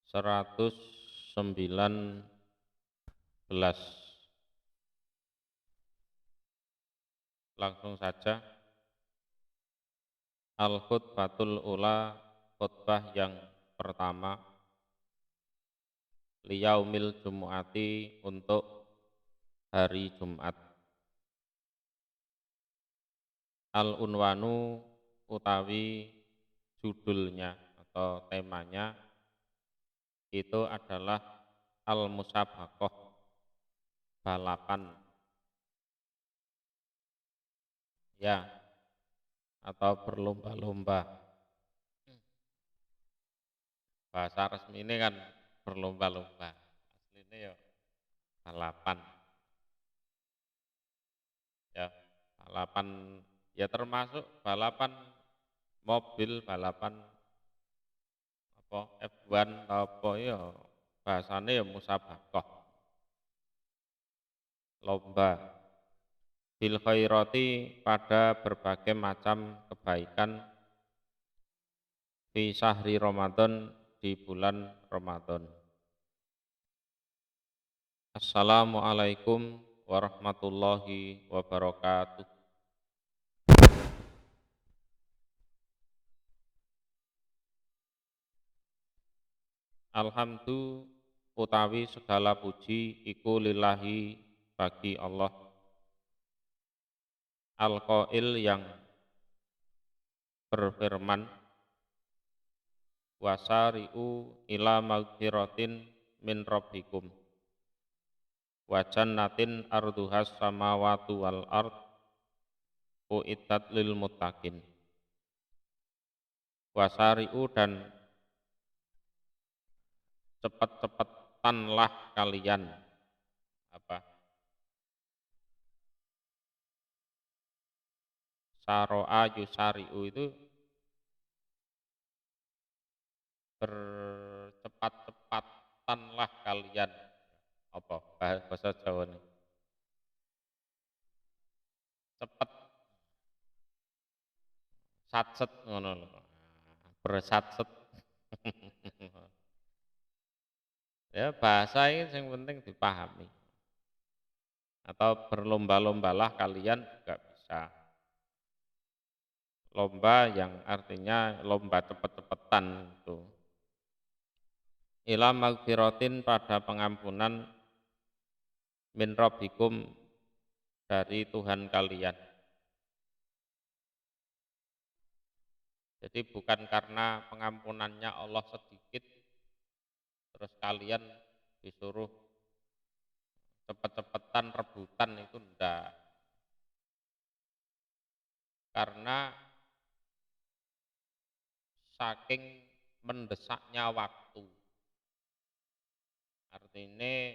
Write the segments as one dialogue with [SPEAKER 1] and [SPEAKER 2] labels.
[SPEAKER 1] 119. Langsung saja. Al-khutbatul ula, khutbah yang pertama, liyaumil jumu'ati, untuk hari Jumat. Al-unwanu, utawi judulnya atau temanya itu adalah al-musabaqah, balapan ya, atau berlomba-lomba. Bahasa resmi ini kan berlomba-lomba, aslinya ya balapan ya. Balapan ya, termasuk balapan mobil, balapan apa F1 apa ya, bahasanya ya musabaqah, lomba. Bil khairati, pada berbagai macam kebaikan, fi syahri Ramadan, di bulan Ramadan. Assalamualaikum warahmatullahi wabarakatuh. Alhamdulillah, utawi segala puji iku lillahi, bagi Allah, al-qail, yang berfirman, wasari'u ila maghfiratin min rabbikum wa jannatin arduhas samawati wal ard uiddat lil muttaqin. Wasari'u, dan cepat-cepatanlah kalian, apa, saro'a yusari'u itu bercepat-cepatanlah kalian, apa bahasa Jawa ini, cepet, satset ngono lho, bersatset. Ya, bahasa ini yang penting dipahami. Atau berlomba-lombalah kalian juga bisa. Lomba yang artinya lomba cepet-cepetan itu. Ila magfiratin, pada pengampunan, min rabbikum, dari Tuhan kalian. Jadi bukan karena pengampunannya Allah sedikit terus kalian disuruh cepet-cepetan rebutan, itu enggak. Karena saking mendesaknya waktu. Artinya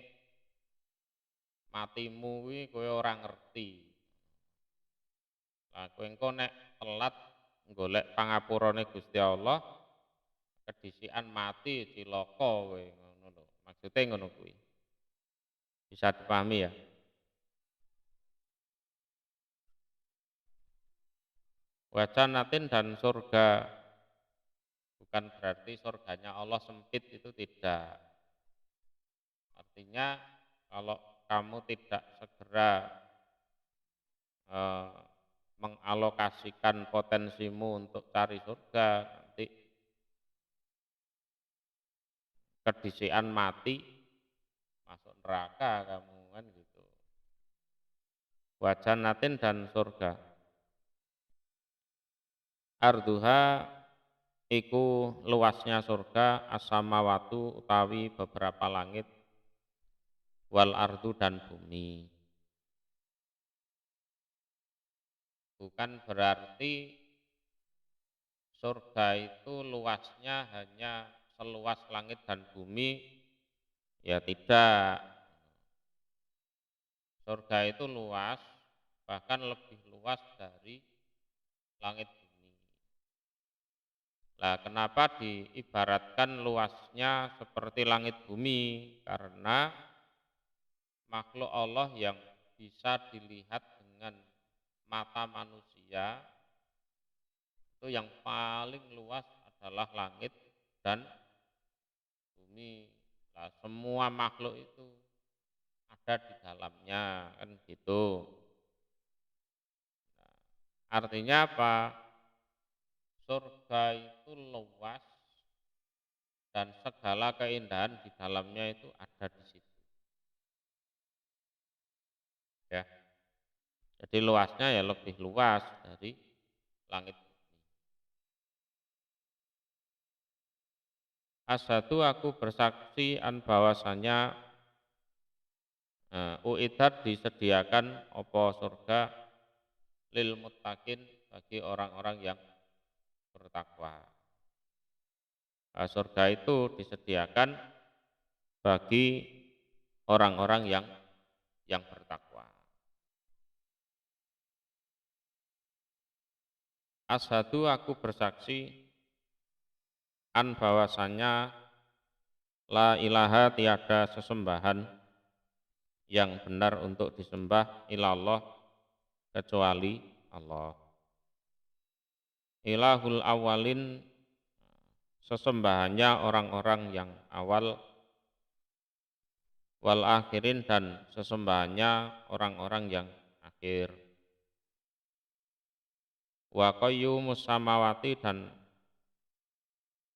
[SPEAKER 1] matimu kuwi kowe ora ngerti. Lah kowe engko nek telat golek pangapurane Gusti Allah, kedisian mati cilaka kowe, ngono lho. Maksude ngono kuwi. Bisa dipahami ya? Wa jannatin, dan surga. Bukan berarti surganya Allah sempit, itu tidak. Artinya kalau kamu tidak segera eh, mengalokasikan potensimu untuk cari surga, nanti kedisian mati masuk neraka kamu, kan gitu. Wa jannatin, dan surga. Arduha, iku luasnya surga, as-samawatu, utawi beberapa langit, wal ardu, dan bumi. Bukan berarti surga itu luasnya hanya seluas langit dan bumi, ya tidak. Surga itu luas, bahkan lebih luas dari langit bumi. Nah, kenapa diibaratkan luasnya seperti langit bumi? Karena makhluk Allah yang bisa dilihat dengan mata manusia itu yang paling luas adalah langit dan bumi, lah semua makhluk itu ada di dalamnya, kan gitu. Artinya apa? Surga itu luas dan segala keindahan di dalamnya itu ada di situ. Ya, jadi luasnya ya lebih luas dari langit bumi. Asyhadu aku bersaksi an bahwasanya uidat disediakan opo surga lil muttaqin bagi orang-orang yang bertakwa. Surga itu disediakan bagi orang-orang yang bertakwa. Asyhadu aku bersaksi an bahwasanya la ilaha tiada sesembahan yang benar untuk disembah ilallah kecuali Allah. Ilahul awalin sesembahannya orang-orang yang awal, wal akhirin dan sesembahannya orang-orang yang akhir. Wa qayyumus samawati dan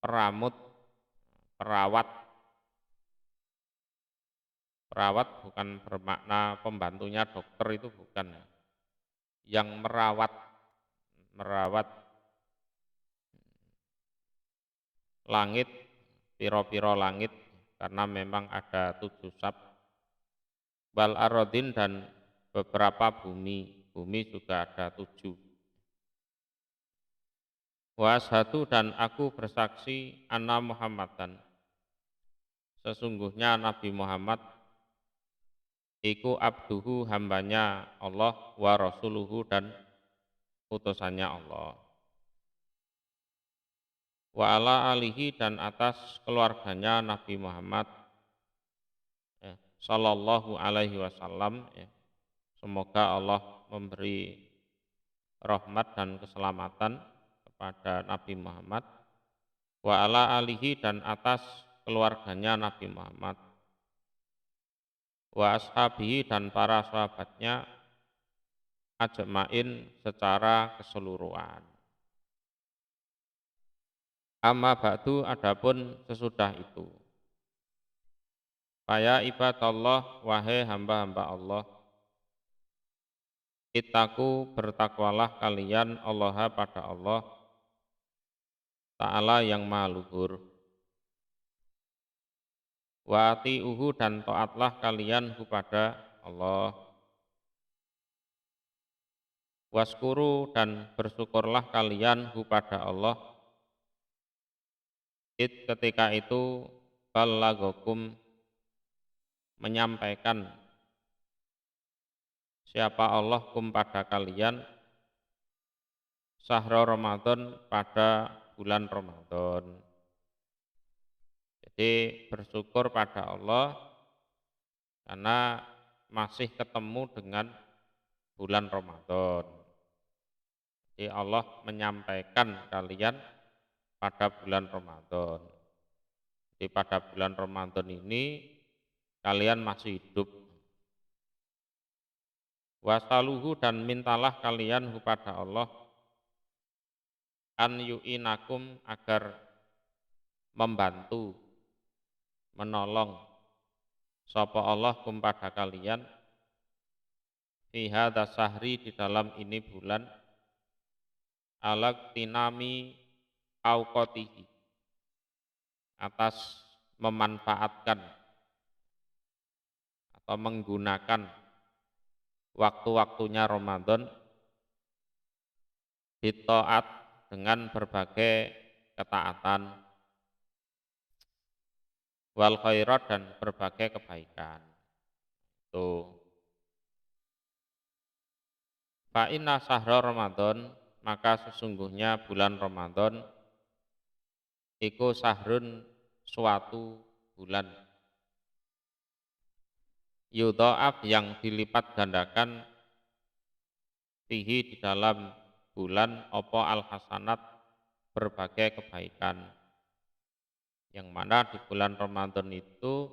[SPEAKER 1] peramut, perawat. Perawat bukan bermakna pembantunya dokter, itu bukan. Yang merawat, merawat langit, piro-piro langit, karena memang ada 7 sab. Wal arodin dan beberapa bumi, bumi juga ada 7. Wa asyhadu dan aku bersaksi anna Muhammadan, sesungguhnya Nabi Muhammad iku abduhu, hambanya Allah, wa rasuluhu dan utusannya Allah. Wa ala alihi dan atas keluarganya Nabi Muhammad sallallahu alaihi wasallam, semoga Allah memberi rahmat dan keselamatan kepada Nabi Muhammad. Wa ala alihi dan atas keluarganya Nabi Muhammad. Wa ashabihi dan para sahabatnya ajmain secara keseluruhan. Amma ba'du, adapun sesudah itu. Faya ibadallah, wahai hamba-hamba Allah, ittaku bertakwalah kalian Allah pada Allah Ta'ala yang maha luhur. Wa ati'uhu dan taatlah kalian kepada Allah. Waskuru dan bersyukurlah kalian kepada Allah ketika itu ballaghakum menyampaikan siapa Allah kum pada kalian sahra Ramadan pada bulan Ramadan. Jadi bersyukur pada Allah karena masih ketemu dengan bulan Ramadan. Jadi Allah menyampaikan kalian pada bulan Ramadan. Jadi pada bulan Ramadan ini kalian masih hidup. Wasaluhu dan mintalah kalian kepada Allah an yu'inakum agar membantu, menolong sapa Allah kum pada kalian fi hadza sahri di dalam ini bulan alak tinami auqatihi atas memanfaatkan atau menggunakan waktu-waktunya Ramadan bitaat dengan berbagai ketaatan wal khairat dan berbagai kebaikan. Tuh. Fa inna sahra Ramadan, maka sesungguhnya bulan Ramadan iku sahrun suatu bulan yudha'af yang dilipat gandakan fihi di dalam bulan opo al hasanat berbagai kebaikan, yang mana di bulan Ramadan itu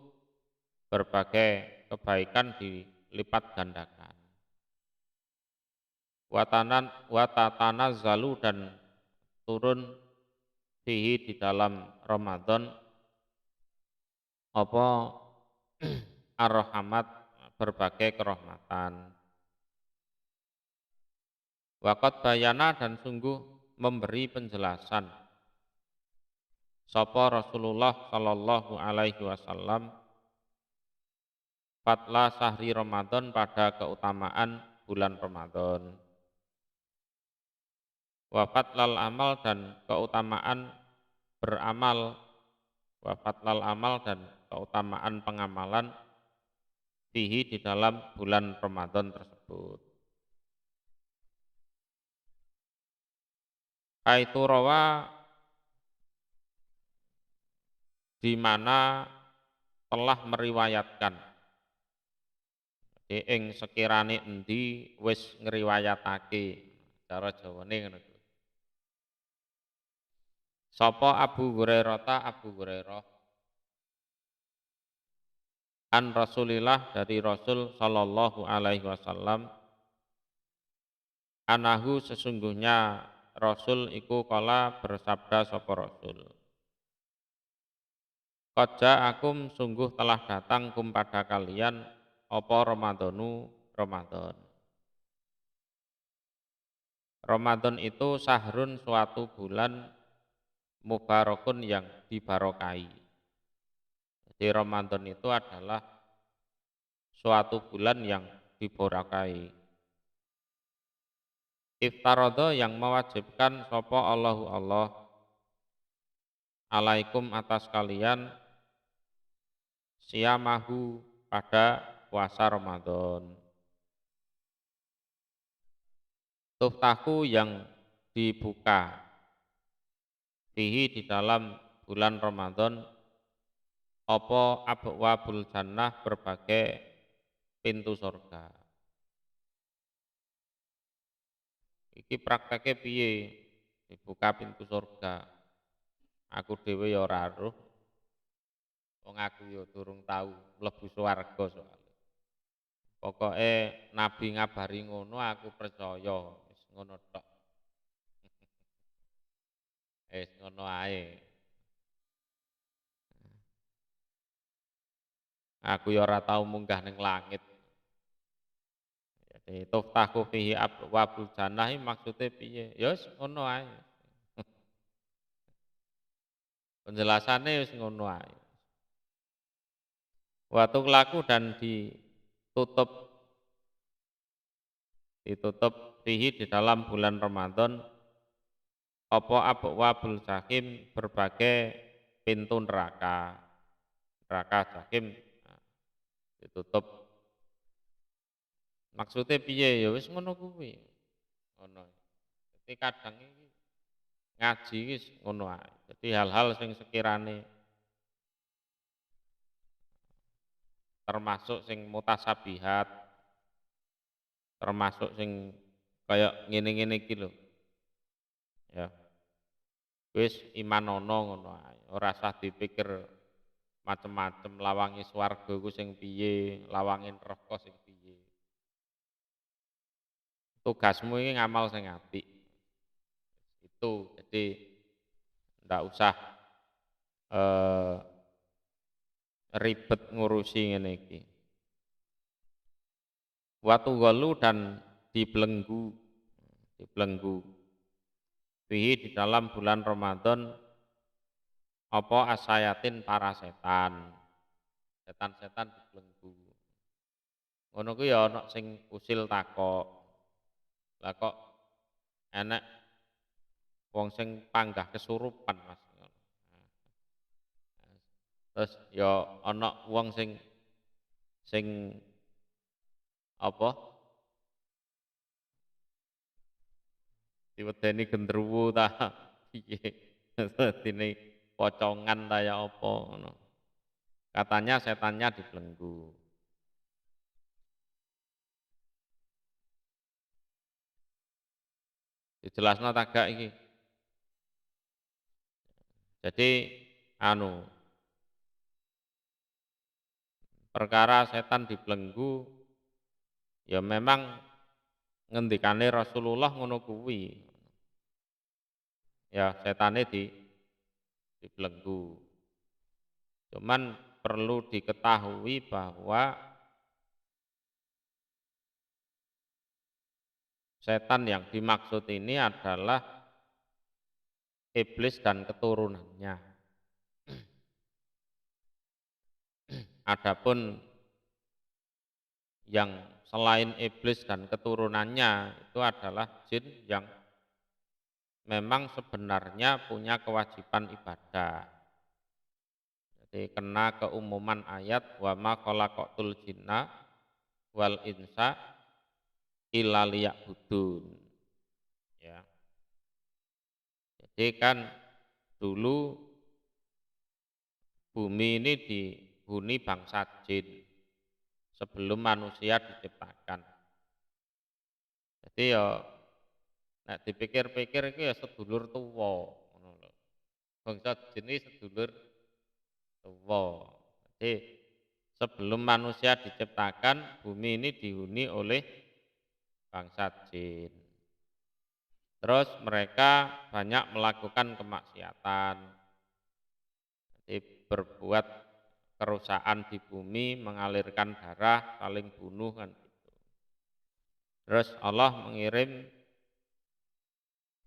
[SPEAKER 1] berbagai kebaikan dilipat gandakan. Watatana zalu dan turun fihi di dalam Ramadan apa ar-rahmat berbagai kerahmatan. Waqat bayana dan sungguh memberi penjelasan sapa Rasulullah sallallahu alaihi wasallam fatla sahri Ramadan pada keutamaan bulan Ramadan. Wa fatlal amal dan keutamaan beramal, wa fatlal amal dan keutamaan pengamalan fihi di dalam bulan Ramadan tersebut. Kaitu rawa di mana telah meriwayatkan ing sekirane endi wis ngriwayatake cara Jawane ngono kuwi. Sapa Abu Hurairah an Rasulillah dari Rasul sallallahu alaihi wasallam anahu sesungguhnya Rasul iku kala bersabda sapa Rasul. Koja akum sungguh telah datang kum pada kalian apa Ramadanu Ramadan. Ramadan itu sahrun suatu bulan mubarakun yang dibarokai. Jadi Ramadan itu adalah suatu bulan yang dibarokai. Iftarodo yang mewajibkan sopo Allahu Allah alaikum atas kalian siyamahu pada puasa Ramadan. Tuftahu yang dibuka fihi di dalam bulan Ramadan apa abwabul jannah berbagai pintu surga. Iki prakteknya piye dibuka pintu surga. Aku dhewe ya ora aruh. Wong aku ya durung tahu mlebu swarga soalnya. Pokoke Nabi ngabari ngono aku percaya, wis ngono tok. Wis ngono ae. Aku ya ora tau munggah ning langit. Jadi tuftahu fihi abwabul jannah maksude piye? Ya wis ngono ae. Penjelasannya wis ngono ae. Waktu laku dan ditutup fihi di dalam bulan Ramadan apa abwabul jahim berbagai pintu neraka. Neraka jahim ditutup. Maksudnya piye ya wis ngono kuwi. Ngono. Jadi kadang iki ngaji wis ngono ae. Jadi hal-hal sing sekirane termasuk sing mutasabihat, termasuk sing kayak ngene-ngene iki lho. Ya. Wis iman ana ngono ae. Ora usah dipikir macem-macem lawange swarga ku sing piye, lawange neraka sing piye. Tugasmu ini ngamal sing apik. Itu jadi ndak usah eh, ribet ngurusi ngene iki. Watu golu dan dibelenggu, dibelenggu. Fihi di dalam bulan Ramadan apa asayatin para setan. Setan-setan dibelenggu. Ngono ku ya ana sing usil takok. Lah kok enek wong sing panggah kesurupan Mas. Terus ya ana wong sing sing apa diwedeni gendruwo ta piye dene pocongan ta ya apa ngono. Katanya setannya dibelenggu. Dijelasno tak gak iki. Jadi anu perkara setan dibelenggu ya memang ngendikane Rasulullah ngono kuwi. Ya setane dibelenggu. Cuman perlu diketahui bahwa setan yang dimaksud ini adalah iblis dan keturunannya. Adapun yang selain iblis dan keturunannya itu adalah jin yang memang sebenarnya punya kewajiban ibadah. Jadi kena keumuman ayat wa ma khalaqatul jinna wal insa illa liya'budun. Ya. Jadi kan dulu bumi ini dihuni bangsa jin sebelum manusia diciptakan. Jadi ya nek dipikir-pikir itu ya sedulur tuwa ngono lho. Bangsa jin iki sedulur tuwa. Jadi sebelum manusia diciptakan bumi ini dihuni oleh bangsa jin. Terus mereka banyak melakukan kemaksiatan. Jadi berbuat kerusakan di bumi, mengalirkan darah, saling bunuh kan gitu. Terus Allah mengirim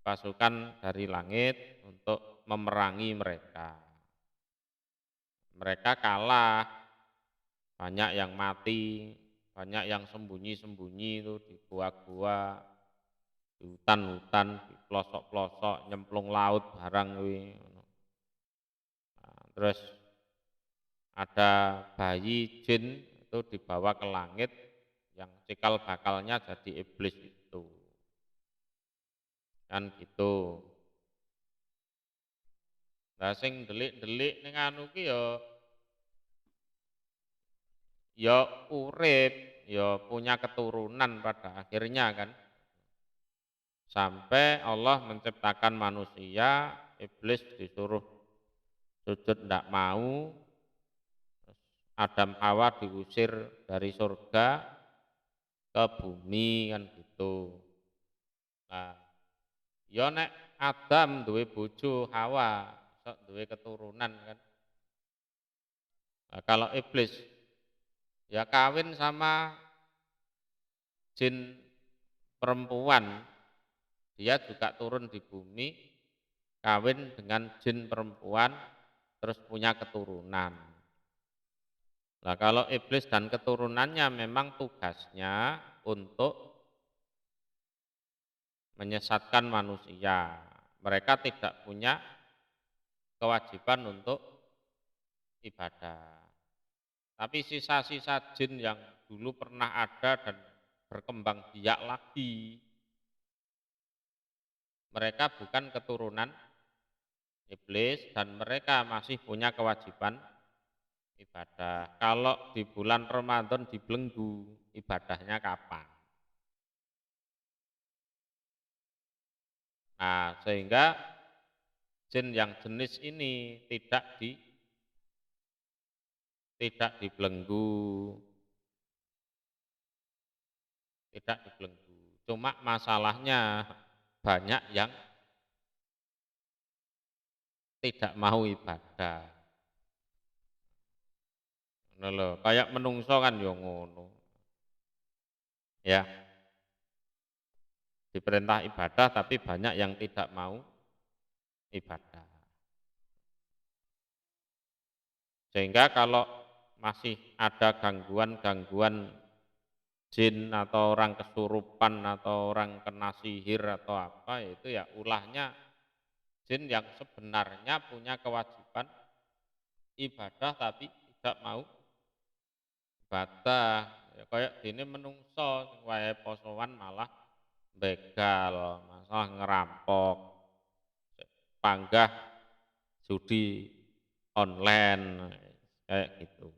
[SPEAKER 1] pasukan dari langit untuk memerangi mereka. Mereka kalah, banyak yang mati, banyak yang sembunyi-sembunyi itu di gua-gua, di hutan-hutan, di pelosok-pelosok, nyemplung laut barang kuwi. Nah, terus ada bayi jin itu dibawa ke langit yang cikal bakalnya jadi iblis itu. Kan gitu. Lah sing delik-delik ning anu ki ya urip, ya punya keturunan pada akhirnya kan. Sampai Allah menciptakan manusia, iblis disuruh sujud ndak mau, Adam Hawa diusir dari surga ke bumi kan gitu. Nah, ya nek Adam duwe bojo Hawa, sok duwe keturunan kan. Nah, kalau iblis ya kawin sama jin perempuan, dia juga turun di bumi, kawin dengan jin perempuan, terus punya keturunan. Nah, kalau iblis dan keturunannya memang tugasnya untuk menyesatkan manusia. Mereka tidak punya kewajiban untuk ibadah. Tapi sisa-sisa jin yang dulu pernah ada dan berkembang biak lagi, mereka bukan keturunan iblis dan mereka masih punya kewajiban ibadah. Kalau di bulan Ramadan dibelenggu, ibadahnya kapan? Nah, sehingga jin yang jenis ini tidak dibelenggu, tidak dibelenggu. Cuma masalahnya banyak yang tidak mau ibadah. Ngono lho, kayak menungso kan yo ngono. Ya, diperintah ibadah tapi banyak yang tidak mau ibadah. Sehingga kalau masih ada gangguan-gangguan jin atau orang kesurupan atau orang kena sihir atau apa itu ya ulahnya jin yang sebenarnya punya kewajiban ibadah tapi tidak mau ibadah. Ya kayak gini menungso wae posoan malah begal, masalah ngerampok, panggah judi online kayak gitu.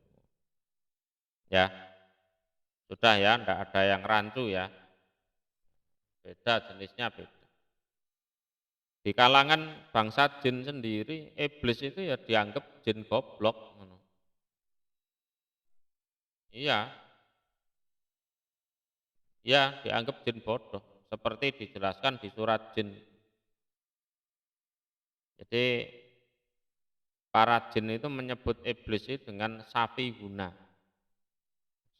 [SPEAKER 1] Ya, sudah ya, ndak ada yang rancu ya. Beda jenisnya beda. Di kalangan bangsa jin sendiri, iblis itu ya dianggap jin goblok. Iya, ya dianggap jin bodoh seperti dijelaskan di surat jin. Jadi para jin itu menyebut iblis itu dengan safihuna.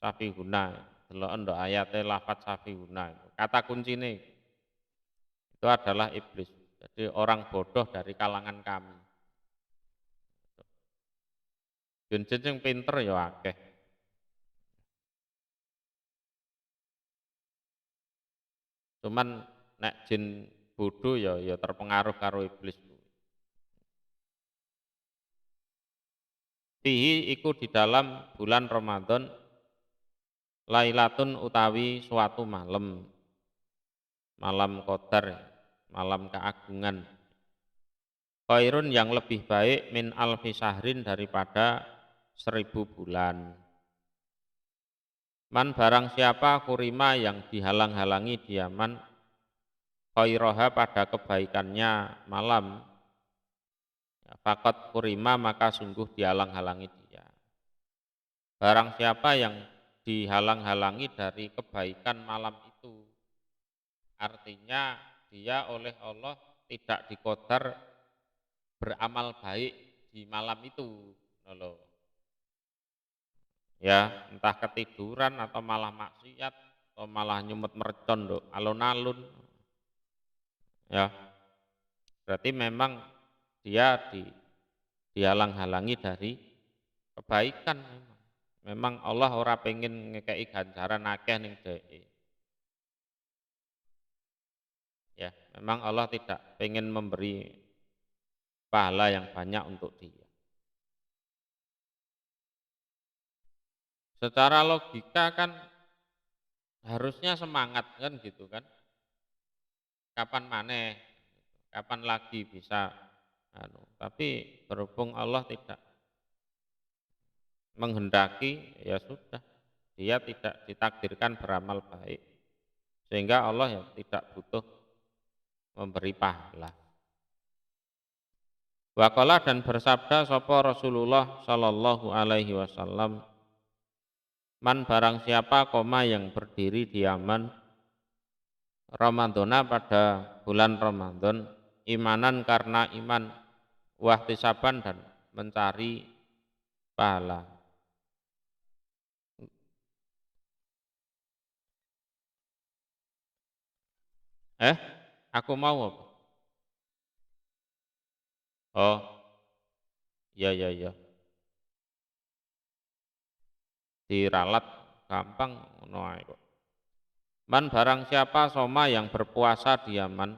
[SPEAKER 1] Safihuna, delok ndok ayate lafat safihuna. Kata kuncinya itu adalah iblis. Jadi orang bodoh dari kalangan kami. Jin-jin yang pinter ya akeh. Cuman nek jin bodoh ya terpengaruh karo iblis. Fihi iku di dalam bulan Ramadan lailatun utawi suatu malam, malam qadar, malam keagungan. Khairun yang lebih baik min alfi syahrin daripada 1000 bulan. Man barang siapa kurima yang dihalang-halangi diaman khairaha pada kebaikannya malam, ya, fakat kurima maka sungguh dihalang-halangi dia. Barang siapa yang dihalang-halangi dari kebaikan malam itu, artinya dia oleh Allah tidak dikodar beramal baik di malam itu. Loh. Ya, entah ketiduran atau malah maksiat atau malah nyumet mercon alun-alun. Ya, berarti memang dia dihalang-halangi dari kebaikan memang. Memang Allah ora pengen ngekei ganjaran akeh ning dheke. Ya, memang Allah tidak pengen memberi pahala yang banyak untuk dia. Secara logika kan harusnya semangat kan gitu kan. Kapan maneh, kapan lagi bisa tapi berhubung Allah tidak menghendaki ya sudah dia tidak ditakdirkan beramal baik sehingga Allah ya tidak butuh memberi pahala. Waqala dan bersabda sapa Rasulullah sallallahu alaihi wasallam, man barang siapa koma yang berdiri di aman Ramadana pada bulan Ramadan imanan karena iman wahtisaban dan mencari pahala. Aku mau apa? Oh, iya iya iya. Diralat gampang ngono ae kok. Man barang siapa soma yang berpuasa diaman,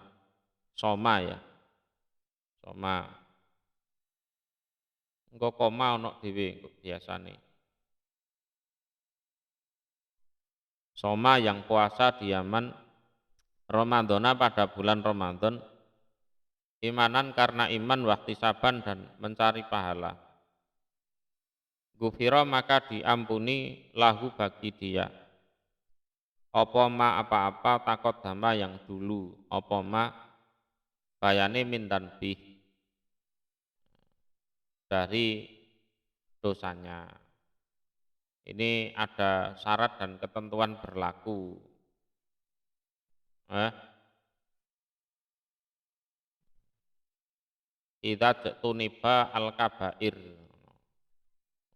[SPEAKER 1] soma ya. Soma. Engko koma ono dhewe biasane. Soma yang puasa diaman Ramadana pada bulan Ramadan imanan karena iman waktu saban dan mencari pahala. Gufiro maka diampuni lahu bagi dia. Apa ma apa-apa takot dama yang dulu. Apa ma bayane min dan bih dari dosanya. Ini ada syarat dan ketentuan berlaku. Idza tuniba al kabair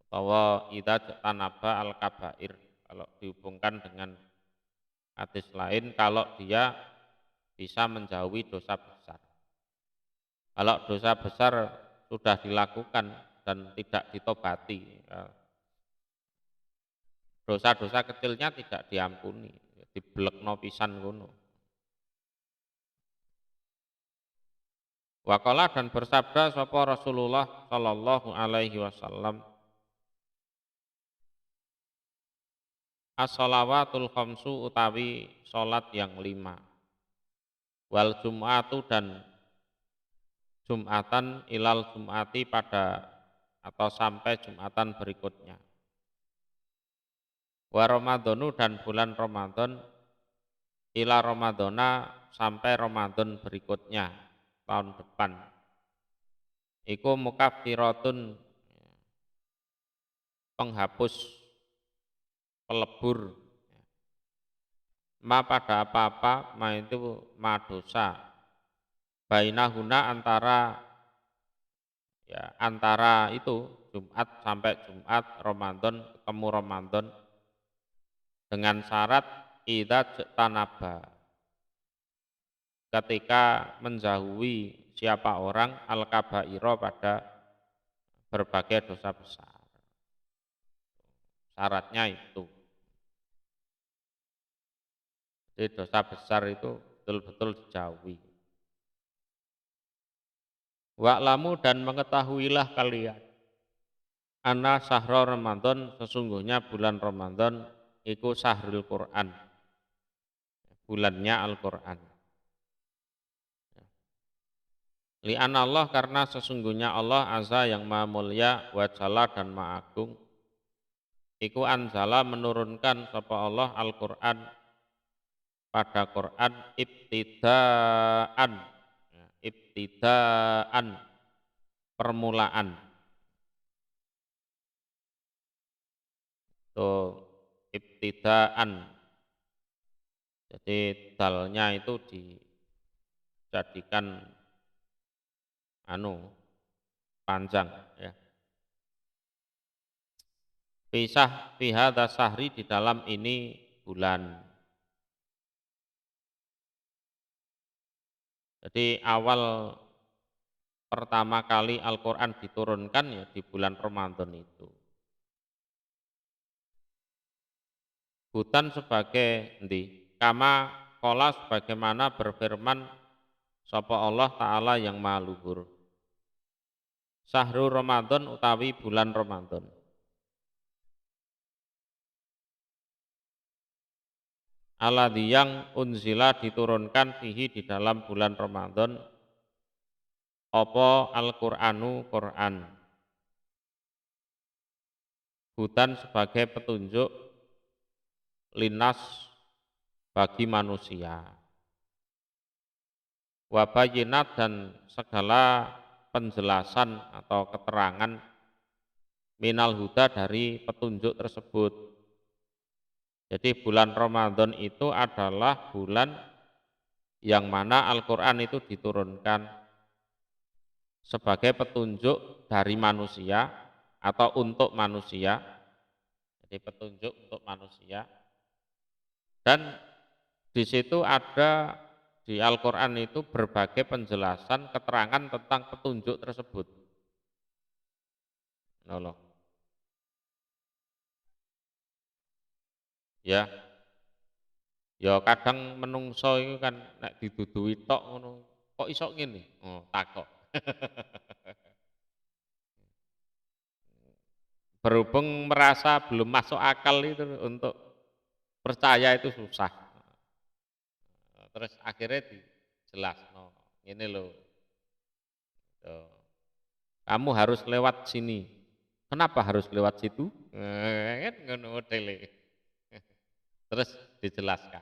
[SPEAKER 1] atau idza tanaba al kabair kalau dihubungkan dengan hadis lain kalau dia bisa menjauhi dosa besar. Kalau dosa besar sudah dilakukan dan tidak ditobati, dosa-dosa kecilnya tidak diampuni, diblekno pisan ngono. Waqala dan bersabda sapa Rasulullah sallallahu alaihi wasallam, as-shalawatul khamsu utawi salat yang 5. Wal jum'atu dan Jum'atan ilal Jum'ati pada atau sampai Jum'atan berikutnya. Wa Ramadhanu dan bulan Ramadan ila Ramadhana sampai Ramadan berikutnya tahun depan. Iku mukaffiratun penghapus pelebur. Ma pada apa-apa, ma itu ma dosa. Bainahuna antara itu Jumat sampai Jumat, Ramadan ketemu Ramadan dengan syarat idza tanaba. Ketika menjauhi siapa orang al-kabairo pada berbagai dosa besar. Syaratnya itu. Jadi dosa besar itu betul-betul dijauhi. Wa'lamu dan mengetahuilah kalian. Anna sahra Ramadan, sesungguhnya bulan Ramadan iku sahrul Quran. Bulannya Al-Quran. Li'anna Allah karena sesungguhnya Allah azza yang maha mulia wa jalla dan maha agung. Iku anzala menurunkan sapa Allah Al-Quran pada Quran ibtidaan. Ibtidaan permulaan. Itu ibtidaan. Jadi dalnya itu dijadikan panjang ya. Pisah pihada sahri di dalam ini bulan. Jadi awal pertama kali Al-Quran diturunkan ya di bulan Ramadan itu. Hutan sebagai kama kola sebagaimana berfirman sapa Allah Ta'ala yang maha luhur. Syahrul Ramadan utawi bulan Ramadan. Alladzi yang unzila diturunkan fihi di dalam bulan Ramadan apa Al-Qur'anu Qur'an. Hutan sebagai petunjuk linas bagi manusia. Wabayinat dan segala penjelasan atau keterangan minal huda dari petunjuk tersebut. Jadi bulan Ramadan itu adalah bulan yang mana Al-Quran itu diturunkan sebagai petunjuk dari manusia atau untuk manusia. Jadi petunjuk untuk manusia. Dan di situ ada di Al-Quran itu berbagai penjelasan, keterangan tentang petunjuk tersebut. Ya, ya kadang menungso itu kan nek didudui tok ngono. Kok iso ngene? Oh, takok. Berhubung merasa belum masuk akal itu untuk percaya itu susah. Terus akhirnya dijelasno, ini loh. Kamu harus lewat sini. Kenapa harus lewat situ? Kan ngono modele. Terus dijelaskan.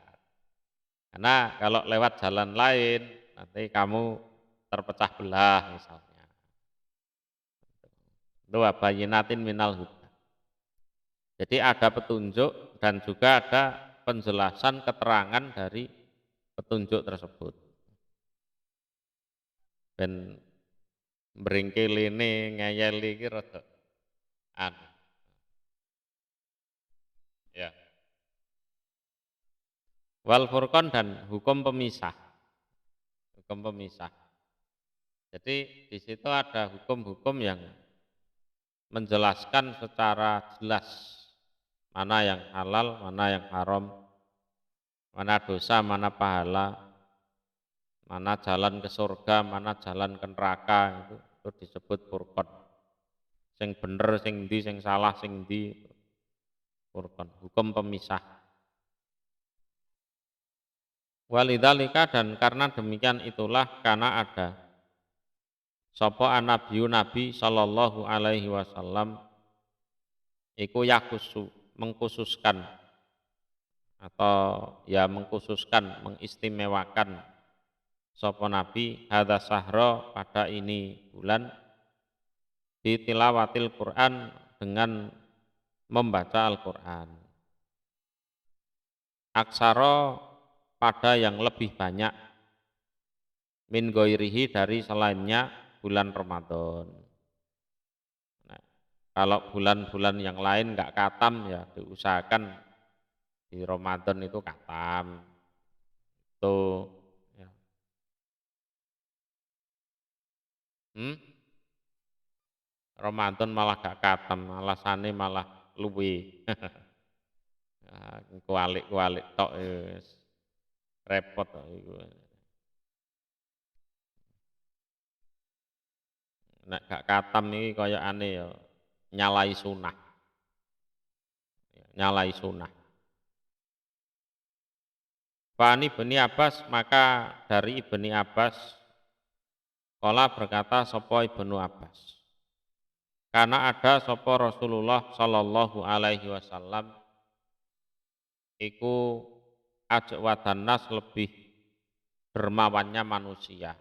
[SPEAKER 1] Karena kalau lewat jalan lain nanti kamu terpecah belah misalnya. Itu bayinatin minal huda. Jadi ada petunjuk dan juga ada penjelasan keterangan dari petunjuk tersebut. Ben bringkilene ngeyeli iki rada ya. Wal furqan dan hukum pemisah. Hukum pemisah. Jadi di situ ada hukum-hukum yang menjelaskan secara jelas mana yang halal, mana yang haram, mana dosa, mana pahala, mana jalan ke surga, mana jalan ke neraka, itu disebut furqan. Sing bener, sing ndi, sing salah, sing ndi, furqan, hukum pemisah. Walidzalika dan karena demikian itulah karena ada sapa nabi sallallahu alaihi wasallam iku yakusu mengkhususkan atau ya mengkhususkan mengistimewakan sapa nabi hadza sahra pada ini bulan di tilawatil Quran dengan membaca Al-Quran. aksara pada yang lebih banyak min ghairihi dari selainnya bulan Ramadan. Nah, kalau bulan-bulan yang lain nggak katam ya diusahakan di Ramadan itu katam. Tuh ya. Hmm? Ramadan malah gak katam, alasannya malah luwe. Kualik-kualik tok wis repot kok iku. Nek gak katam iki kayakane ya nyalai sunah. Nyalai sunah. Fani Ibni Abbas, maka dari Ibni Abbas kala berkata sapa Ibnu Abbas. Karena ada sapa Rasulullah sallallahu alaihi wasallam iku ajak wadan nas lebih dermawannya manusia.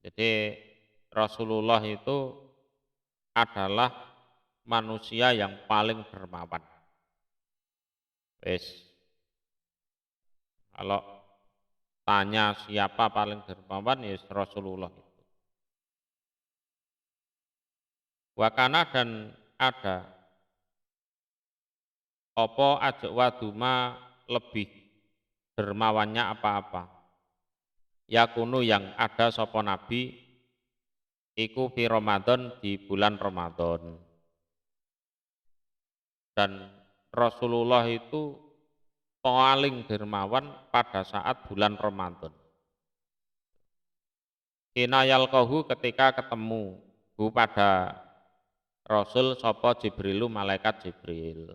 [SPEAKER 1] Jadi Rasulullah itu adalah manusia yang paling dermawan. Wes, kalau tanya siapa paling dermawan ya Rasulullah itu. Wakana dan ada opo ajak waduma lebih dermawannya apa-apa. Yakunu yang ada sopo nabi iku fi Ramadan di bulan Ramadan. Dan Rasulullah itu paling dermawan pada saat bulan Ramadan. Inayal kohu ketika ketemu hu pada Rasul sopo Jibrilu malaikat Jibril.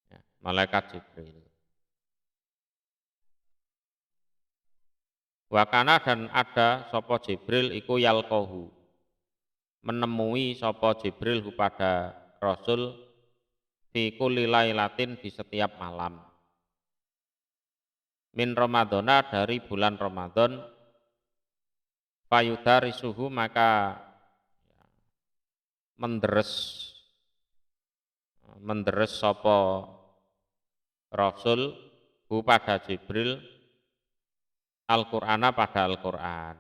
[SPEAKER 1] Ya, malaikat Jibril. Wakana dan ada sopo Jibril iku yalkohu. Menemui sopo Jibril hu pada Rasul fi kulli lailatin di setiap malam. Min Ramadana dari bulan Ramadan fayudari suhu maka menderes sapa Rasul hu pada Jibril Al-Qur'ana pada Al-Qur'an.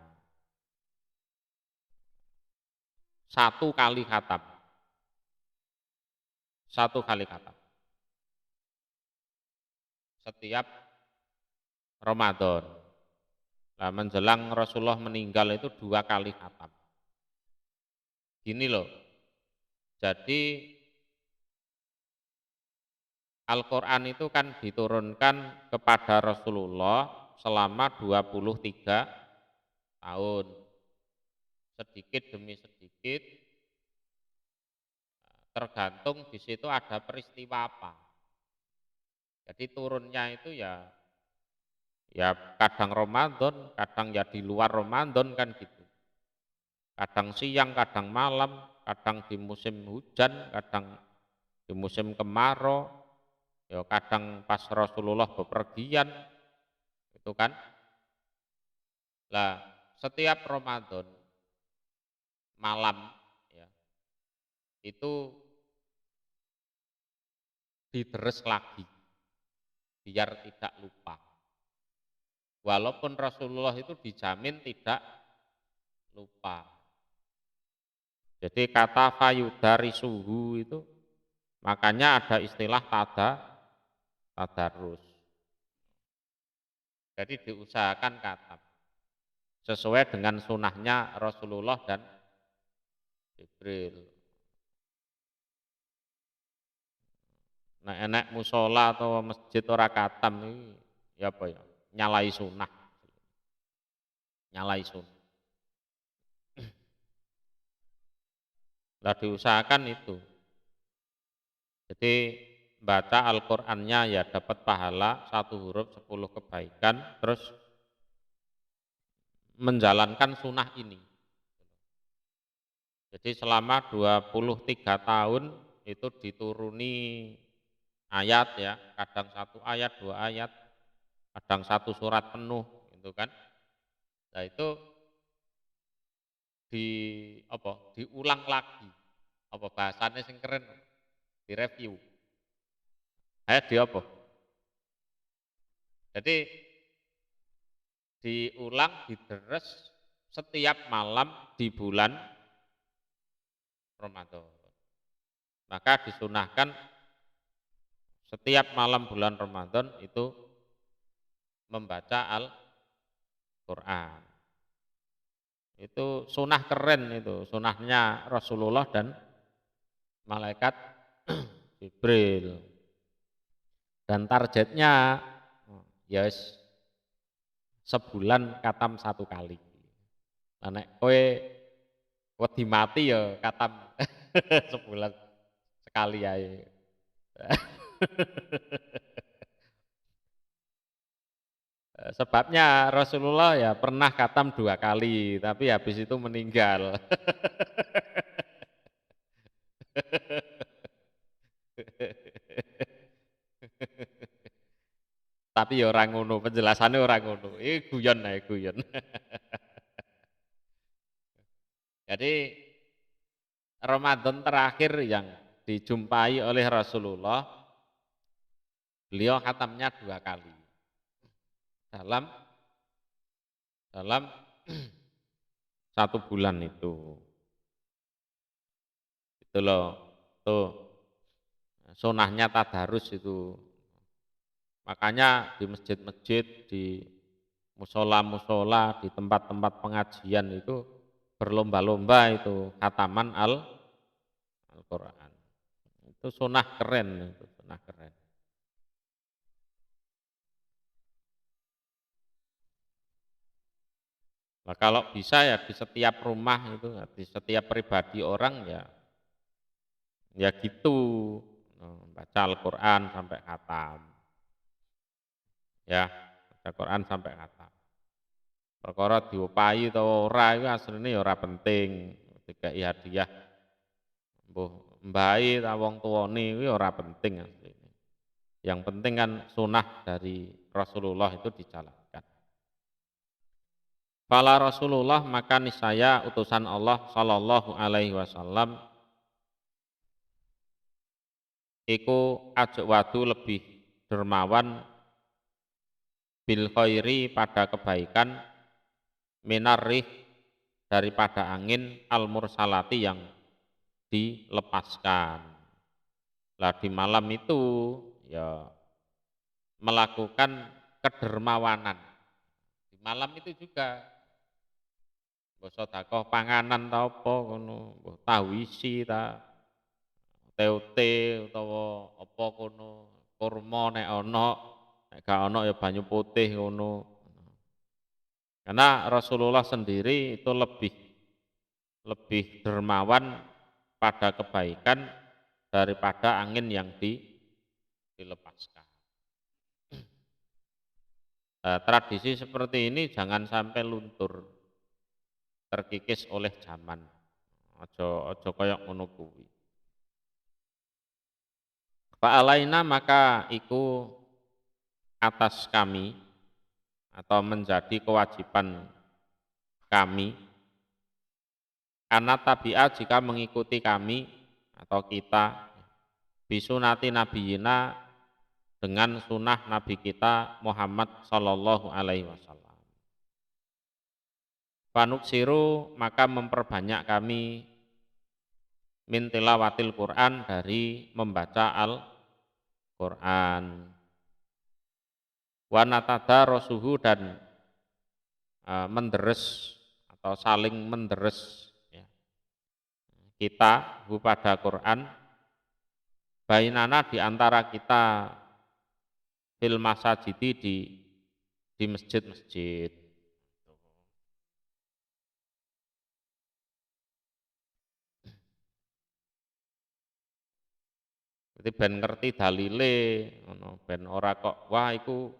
[SPEAKER 1] Satu kali khatam. Satu kali khatam. Setiap Ramadan. Nah, menjelang Rasulullah meninggal itu 2 kali khatam. Gini loh. Jadi Al-Quran itu kan diturunkan kepada Rasulullah selama 23 tahun. Sedikit demi sedikit, tergantung di situ ada peristiwa apa. Jadi turunnya itu ya kadang Ramadan, kadang ya di luar Ramadan kan gitu. Kadang siang, kadang malam, kadang di musim hujan, kadang di musim kemarau, ya kadang pas Rasulullah bepergian, itu kan. Lah, setiap Ramadan malam ya, itu diteres lagi biar tidak lupa. Walaupun Rasulullah itu dijamin tidak lupa. Jadi kata fayudari suhu itu makanya ada istilah tadarus. Jadi diusahakan kata sesuai dengan sunahnya Rasulullah dan Jibril. Nah, enek musola atau masjid ora katam ini ya apa ya? Nyalai sunah. Nyalai sunah. Lah diusahakan itu. Jadi baca Al-Qur'annya ya dapat pahala 1 huruf 10 kebaikan, terus menjalankan sunnah ini. Jadi selama 23 tahun itu dituruni ayat ya, kadang 1 ayat, 2 ayat, kadang 1 surat penuh, gitu kan. Nah itu diulang lagi, apa bahasanya sing keren, direview. Ayat di apa? Jadi diulang, didderes setiap malam di bulan Ramadan. Maka disunahkan setiap malam bulan Ramadan itu membaca Al-Quran. Itu sunah keren itu, sunahnya Rasulullah dan malaikat Jibril. Dan targetnya ya sebulan katam 1 kali. Lah nek kowe wedi mati ya katam sebulan sekali ae. Sebabnya Rasulullah ya pernah katam 2 kali, tapi habis itu meninggal. Tapi ya orang ngono, penjelasannya orang ngono. Guyon ae guyon. Jadi Ramadan terakhir yang dijumpai oleh Rasulullah, beliau khatamnya 2 kali dalam dalam 1 bulan itu. Itu loh, tuh sunahnya tadarus itu. Makanya di masjid-masjid, di musola-musola, di tempat-tempat pengajian itu berlomba-lomba itu khataman Al-Quran. Itu sunah keren, itu sunah keren. Nah, kalau bisa ya di setiap rumah itu, di setiap pribadi orang ya gitu, baca Al-Quran sampai khatam. Ya, baca Quran sampai khatam. Perkara diopahi atau ora itu aslinya ya ora penting. Dikai hadiah mbuh mbahi ta wong tuwane kuwi ora penting aslinya. Yang penting kan sunah dari Rasulullah itu dijalankan. Fala Rasulullah maka niscaya utusan Allah sallallahu alaihi wasallam iku ajak wadu lebih dermawan bil khairi pada kebaikan minarrih daripada angin al mursalati yang dilepaskan. Lah di malam itu ya melakukan kedermawanan. Di malam itu juga mbok sedekah panganan ta apa ngono, mbok tawisi ta, TOT utawa apa kono, kurma nek ana, nek gak ana ya banyu putih ngono. Karena Rasulullah sendiri itu lebih lebih dermawan pada kebaikan daripada angin yang dilepaskan. Tradisi seperti ini jangan sampai luntur, terkikis oleh zaman. Ojo koyok ngono kuwi. Fa'alaina maka iku atas kami atau menjadi kewajiban kami anak tabiat jika mengikuti kami atau kita bisunati nabiyina dengan sunnah nabi kita Muhammad sallallahu alaihi wasallam. Fanuksiru maka memperbanyak kami min tilawatil Quran dari membaca Al-Quran. Wa natadarosuhu dan menderes atau saling menderes ya, kita pada Quran bainana di antara kita fil masajidi di masjid-masjid. Jadi ben ngerti dalile ngono, ben ora kok wah iku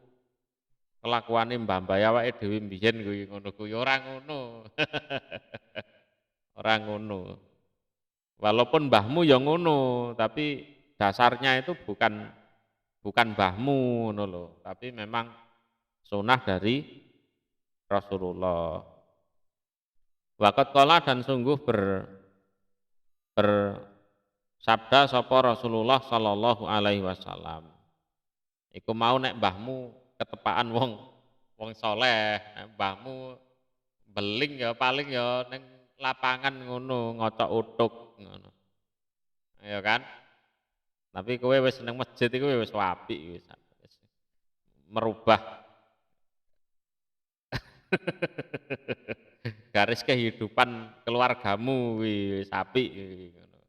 [SPEAKER 1] kelakuane mbah-mbah awake dhewe mbiyen kuwi ngono kuwi ora ngono. Ora ngono. Walaupun mbahmu ya ngono, tapi dasarnya itu bukan mbahmu ngono lho, tapi memang sunah dari Rasulullah. Waqat qala dan sungguh bersabda sapa Rasulullah sallallahu alaihi wasallam. Iku mau nek mbahmu ketepaan wong wong soleh, nek mbahmu beling ya paling ya ning lapangan ngono, ngocok utuk ngono. Ya kan? Tapi kowe wis nang masjid iku wis apik wis merubah garis kehidupan keluargamu wis apik ngono.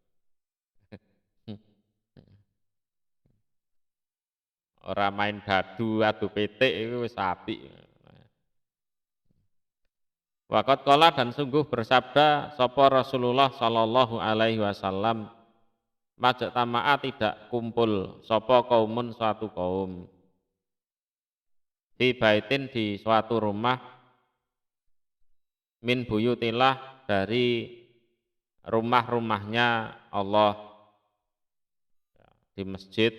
[SPEAKER 1] Ora main dadu adu petik iku wis apik. Waqat qala dan sungguh bersabda sapa Rasulullah sallallahu alaihi wasallam majak tamaa tidak kumpul sapa kaumun suatu kaum di baitin di suatu rumah min buyutillah dari rumah-rumahnya Allah di masjid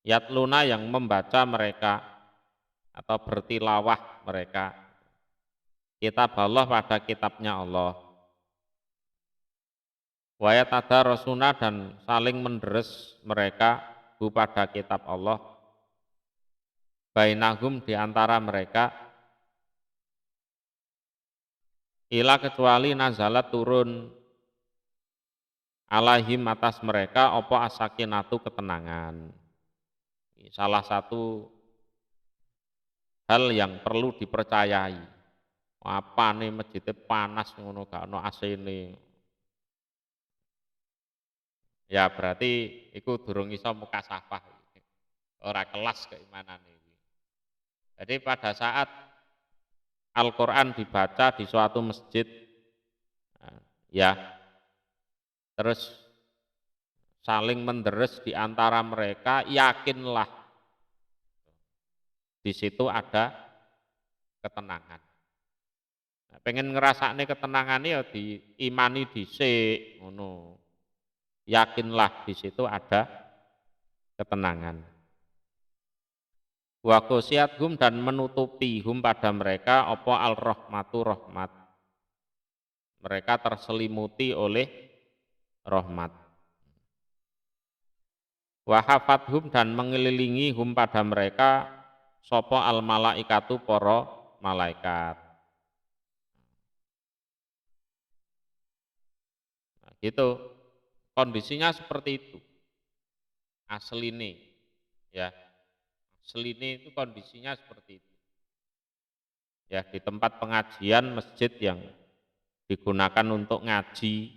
[SPEAKER 1] yatluna yang membaca mereka atau bertilawah mereka kitab Allah pada kitabnya Allah wayat ada rasuna dan saling menderes mereka pada kitab Allah bainahum di antara mereka ila kecuali nazalat turun alaihim atas mereka opo asakinatu ketenangan. Salah satu hal yang perlu dipercayai. Apa nih masjidnya panas ngono gak ono AC-ne. Ya berarti iku durung iso mukasafah. Ora kelas keimanan ini. Jadi pada saat Al-Qur'an dibaca di suatu masjid ya terus saling menderes di antara mereka, yakinlah di situ ada ketenangan. Nah, pengen ngerasakne ketenangan ya diimani dhisik ngono. Yakinlah di situ ada ketenangan. Wa hum dan menutupi hum pada mereka apa al-rahmatu rahmat. Mereka terselimuti oleh rahmat. Wa hum dan mengelilingi hum pada mereka sapa al malaikatu para malaikat. Nah, gitu. Kondisinya seperti itu. Asline ya. Asline itu kondisinya seperti itu. Ya, di tempat pengajian masjid yang digunakan untuk ngaji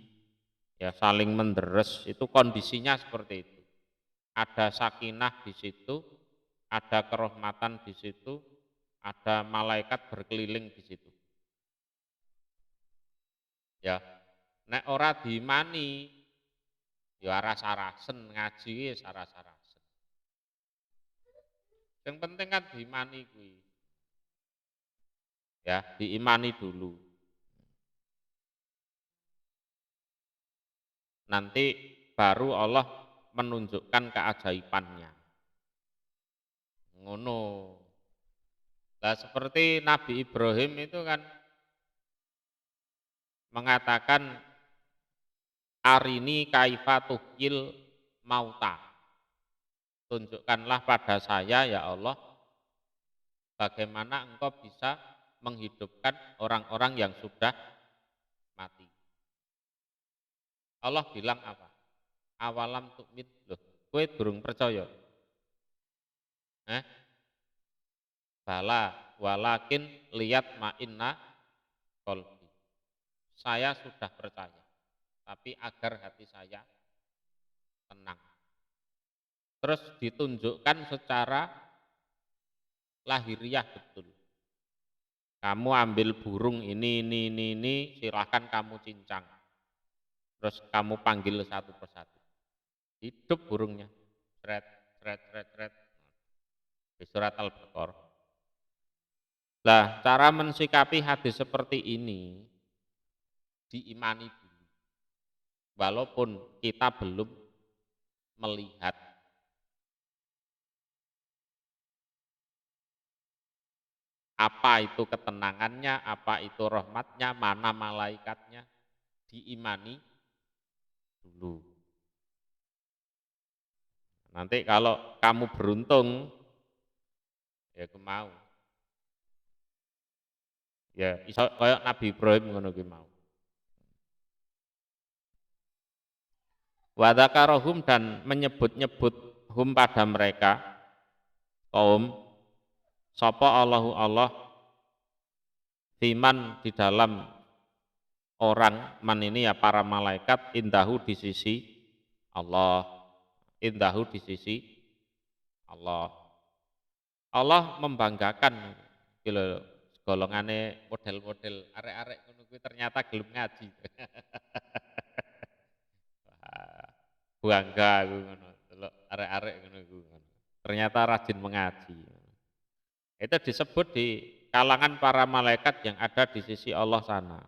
[SPEAKER 1] ya saling menderes itu kondisinya seperti itu. Ada sakinah di situ, ada kerahmatan di situ, ada malaikat berkeliling di situ. Ya, nek ora diimani ya aras-arasen ngaji wis aras-arasen. Yang penting kan diimani kuwi. Ya, diimani dulu. Nanti baru Allah menunjukkan keajaibannya. Ngono. Nah, seperti Nabi Ibrahim itu kan mengatakan arini kaifa tuhil mauta. Tunjukkanlah pada saya ya Allah bagaimana engkau bisa menghidupkan orang-orang yang sudah mati. Allah bilang apa? Awalam tu'min. Loh, kowe durung percaya. Bala walakin lihat ma'inna qalbi. Saya sudah percaya, tapi agar hati saya tenang. Terus ditunjukkan secara lahiriah betul. Kamu ambil burung ini, silahkan kamu cincang. Terus kamu panggil satu persatu. Hidup burungnya. Sret, sret, sret, sret. Di surat Al-Baqarah. Nah, cara mensikapi hadis seperti ini diimani dulu. Walaupun kita belum melihat apa itu ketenangannya, apa itu rahmatnya, mana malaikatnya, diimani dulu. Nanti kalau kamu beruntung, ya aku mau. Ya iso kayak Nabi Ibrahim ngono ki mau. Wa dzakarahum dan menyebut-nyebut hum pada mereka kaum sapa Allahu Allah fiman di dalam orang man ini ya para malaikat indahu di sisi Allah, indahu di sisi Allah. Allah membanggakan gitu golongane model-model arek-arek ngono kuwi ternyata gelem ngaji. Wah, bangga aku ngono delok arek-arek ngono iku. Ternyata rajin mengaji. Itu disebut di kalangan para malaikat yang ada di sisi Allah sana.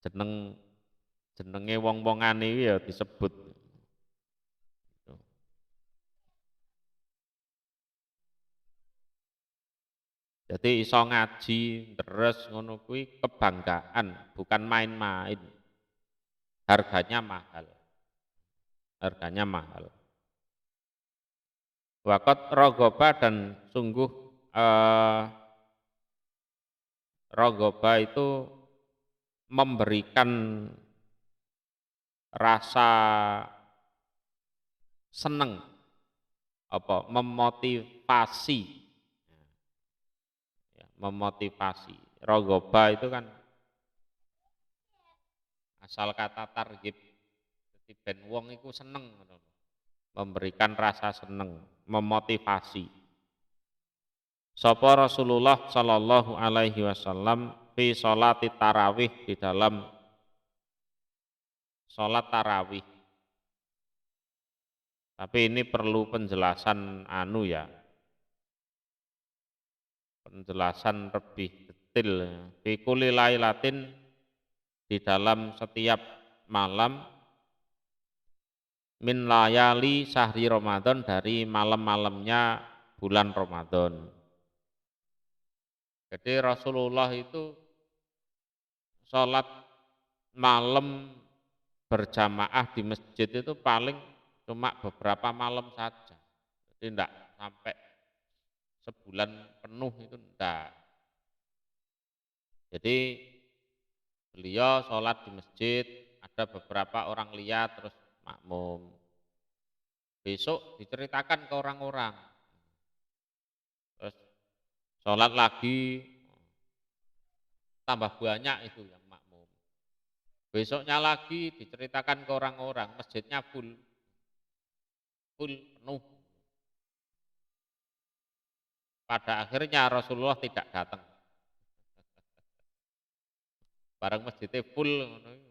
[SPEAKER 1] Jeneng jenenge wong-wongane iki ya disebut. Jadi iso ngaji terus ngono kuwi kebanggaan, bukan main-main. Harganya mahal. Harganya mahal. Wakot rogoba dan sungguh rogoba itu memberikan rasa seneng, apa memotivasi, ya, memotivasi. Rogoba itu kan asal kata targib, jadi ben wong iku seneng, memberikan rasa seneng, memotivasi. Sapa Rasulullah Shallallahu Alaihi Wasallam fi sholati tarawih di dalam sholat tarawih. Tapi ini perlu penjelasan anu ya, penjelasan lebih detail. Fi kulli lailatin di dalam setiap malam min layali sahri Ramadan dari malam-malamnya bulan Ramadan. Jadi Rasulullah itu sholat malam berjamaah di masjid itu paling cuma beberapa malam saja. Jadi tidak sampai sebulan penuh itu enggak. Jadi beliau sholat di masjid, ada beberapa orang lihat terus makmum. Besok diceritakan ke orang-orang. Terus sholat lagi tambah banyak itu yang makmum. Besoknya lagi diceritakan ke orang-orang, masjidnya full penuh. Pada akhirnya Rasulullah tidak datang. Barang masjidnya full,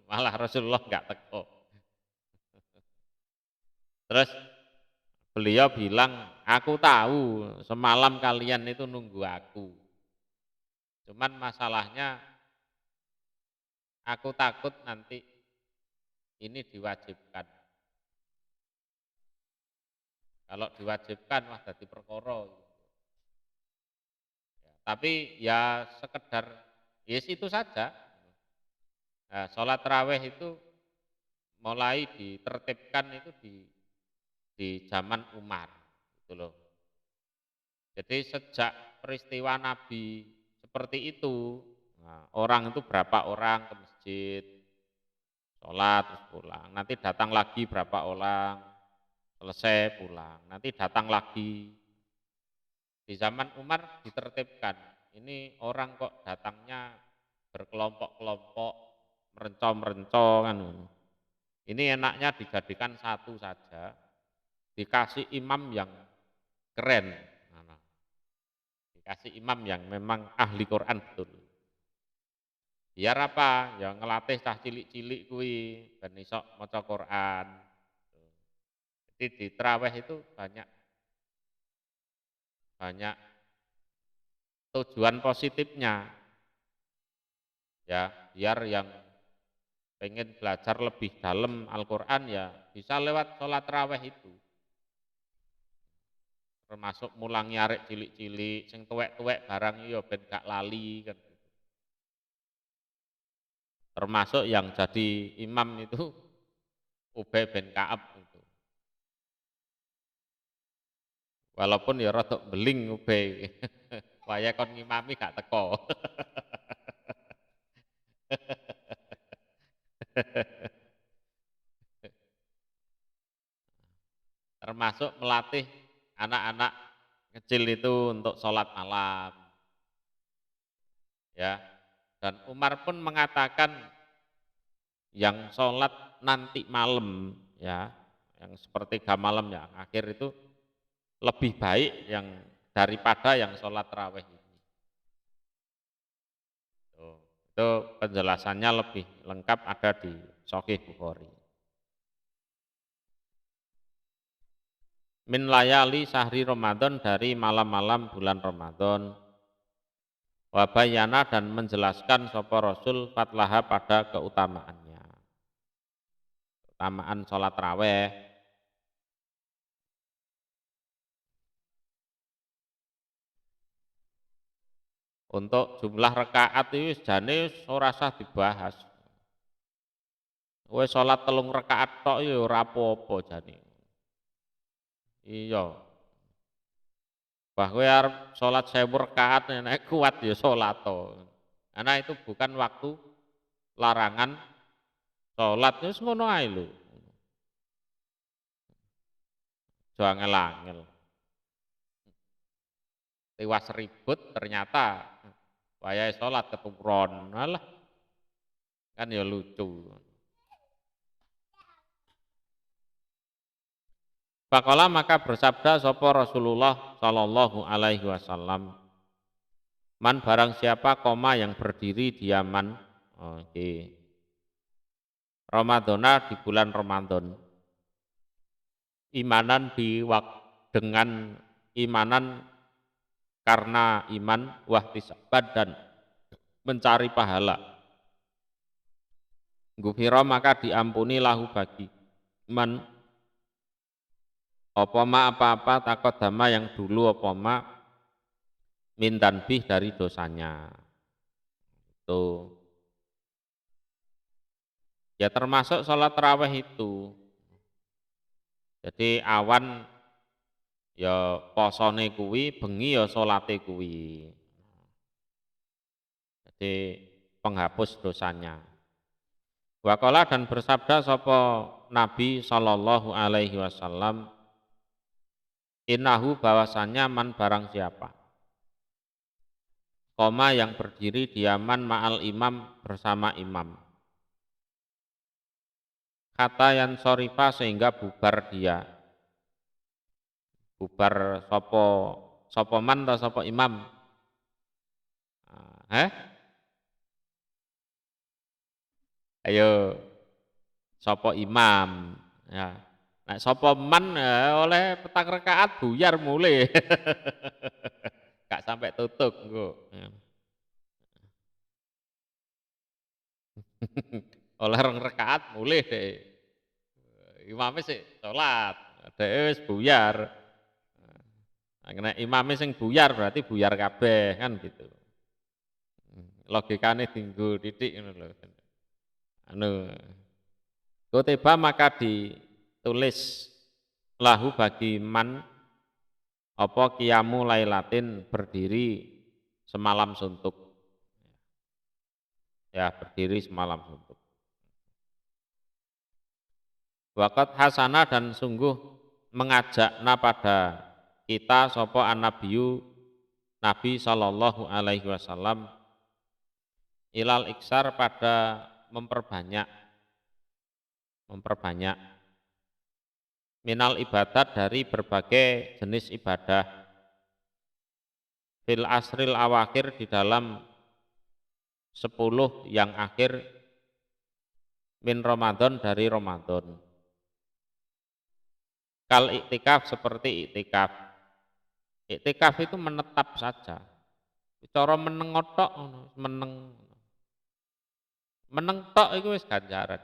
[SPEAKER 1] malah Rasulullah nggak teko. Terus beliau bilang, aku tahu semalam kalian itu nunggu aku. Cuman masalahnya aku takut nanti ini diwajibkan. Kalau diwajibkan wah jadi perkara. Ya, tapi ya sekedar yes itu saja. Nah, sholat tarawih itu mulai ditertibkan itu di zaman Umar, gitu loh. Jadi sejak peristiwa Nabi seperti itu, nah, orang itu berapa orang ke masjid, sholat terus pulang. Nanti datang lagi berapa orang, selesai pulang. Nanti datang lagi. Di zaman Umar ditertibkan. Ini orang kok datangnya berkelompok-kelompok, merencong-merencong kan. Ini enaknya dijadikan satu saja, dikasih imam yang keren. Dikasih imam yang memang ahli Quran betul. Biar apa? Ya ngelatih cah cilik-cilik kuwi ben iso maca Quran. Jadi di traweh itu banyak tujuan positifnya. Ya, biar yang pengen belajar lebih dalam Al-Quran ya bisa lewat sholat tarawih itu. Termasuk mulang nyarek cilik-cilik, sing tuwek-tuwek barang ya ben gak lali kan. Termasuk yang jadi imam itu Ubay bin Ka'ab itu. Walaupun ya rada beling Ubay. Waya kon ngimami gak teko. Termasuk melatih anak-anak kecil itu untuk sholat malam. Ya. Dan Umar pun mengatakan yang sholat nanti malam, ya, yang sepertiga malam ya, akhir itu lebih baik yang daripada yang sholat raweh ini. Tuh, itu penjelasannya lebih lengkap ada di Sahih Bukhari. Min layali sahri Ramadan, dari malam-malam bulan Ramadan. Wabayana, dan menjelaskan sapa Rasul fatlaha pada keutamaannya. Keutamaan sholat raweh. Untuk jumlah rakaat itu jane ora usah dibahas. Wis sholat 3 rakaat tok ya ora apa-apa jane. Iya. Bahwa arep sholat 1000 rakaat nek kuat ya sholat to. Karena itu bukan waktu larangan sholat, wis ngono ae lho. Aja angel-angel. Tiwas ribut ternyata wayahe sholat keturon. Alah, kan ya lucu. Faqala, maka bersabda sapa Rasulullah sallallahu alaihi wasallam, man barang siapa koma yang berdiri di Yaman, Ramadana, di bulan Ramadan, imanan dengan imanan karena iman, wahtisaban, dan mencari pahala, gufira, maka diampuni lahu bagi man apa-apa takut dama yang dulu min tanbih, dari dosanya. Itu ya termasuk sholat tarawih itu. Jadi awan ya posone kuwi, bengi ya sholate kuwi. Jadi penghapus dosanya. Waqala, dan bersabda sapa Nabi sallallahu alaihi wasallam, innahu, bahwasannya man barang siapa koma yang berdiri di Yaman ma'al imam, bersama imam, kata yang sorifa, sehingga bubar dia, bubar sopo man atau sopo imam, ayo sopo imam, ya. Nah, sopo man oleh petang rakaat buyar mulai. Gak sampai tutup engko. Oleh rong rakaat mulai deh. Imamnya sih sholat, dhewe wis buyar. Nah, imamnya sing buyar berarti buyar kabeh kan gitu. Logikane tinggu titik ngono lho. Kutiba, maka ditulis lahu bagi man apa qiyamu lailatin, berdiri semalam suntuk. Ya, berdiri semalam suntuk. Waqat hasanah, dan sungguh mengajakna pada kita sapa an-nabiyyu, Nabi sallallahu alaihi wasallam, ilal iksar, pada memperbanyak minal ibadat, dari berbagai jenis ibadah, fil asril awakhir, di dalam 10 yang akhir, min Ramadan, dari Ramadan, kal iktikaf, seperti iktikaf. Iktikaf itu menetap saja, cara meneng tok, meneng tok iku wis ganjaran.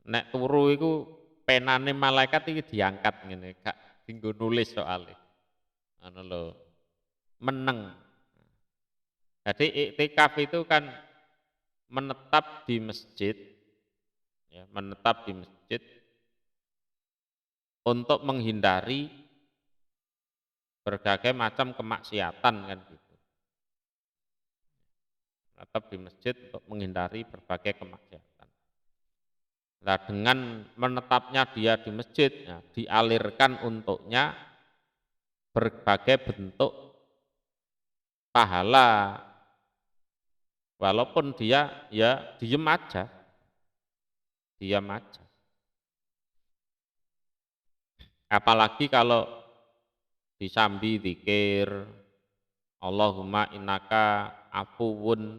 [SPEAKER 1] Nek turu iku penane malaikat iki diangkat ngene, gak dienggo nulis soalnya. Ngono lho. Meneng. Jadi iktikaf itu kan menetap di masjid, ya, menetap di masjid untuk menghindari berbagai macam kemaksiatan kan gitu. Menetap di masjid untuk menghindari berbagai kemaksiatan. Nah, dengan menetapnya dia di masjid, ya, dialirkan untuknya berbagai bentuk pahala, walaupun dia ya diem aja, diam aja. Apalagi kalau disambi zikir, Allahumma innaka afuwun,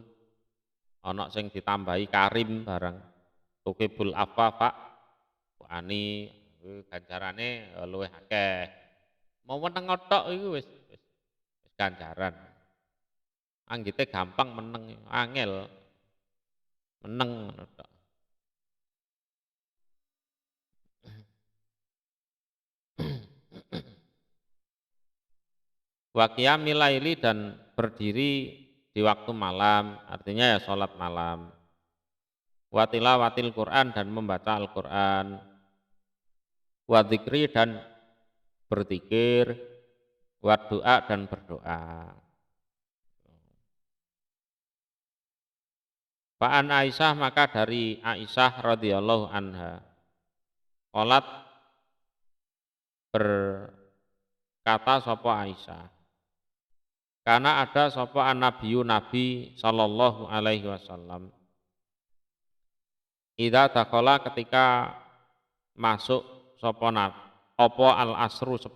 [SPEAKER 1] ana sing ditambahi karim barang, tukibul afwa pak, ani ganjarane luwih akeh. Mau meneng tok iku wis ganjaran. Anggite gampang meneng, angel meneng ngono tok. Wa qiyamil laili dan berdiri di waktu malam, artinya ya sholat malam. Wa tilawatil Qur'an dan membaca Al-Qur'an. Wa dzikri dan berzikir, wa doa dan berdoa. Fa'an Aisyah maka dari Aisyah radhiyallahu anha, qalat berkata sapa Aisyah, karena ada sapa an-nabiyyu nabi sallallahu alaihi wasallam, idza dakhala ketika masuk sapa apa al-asru 10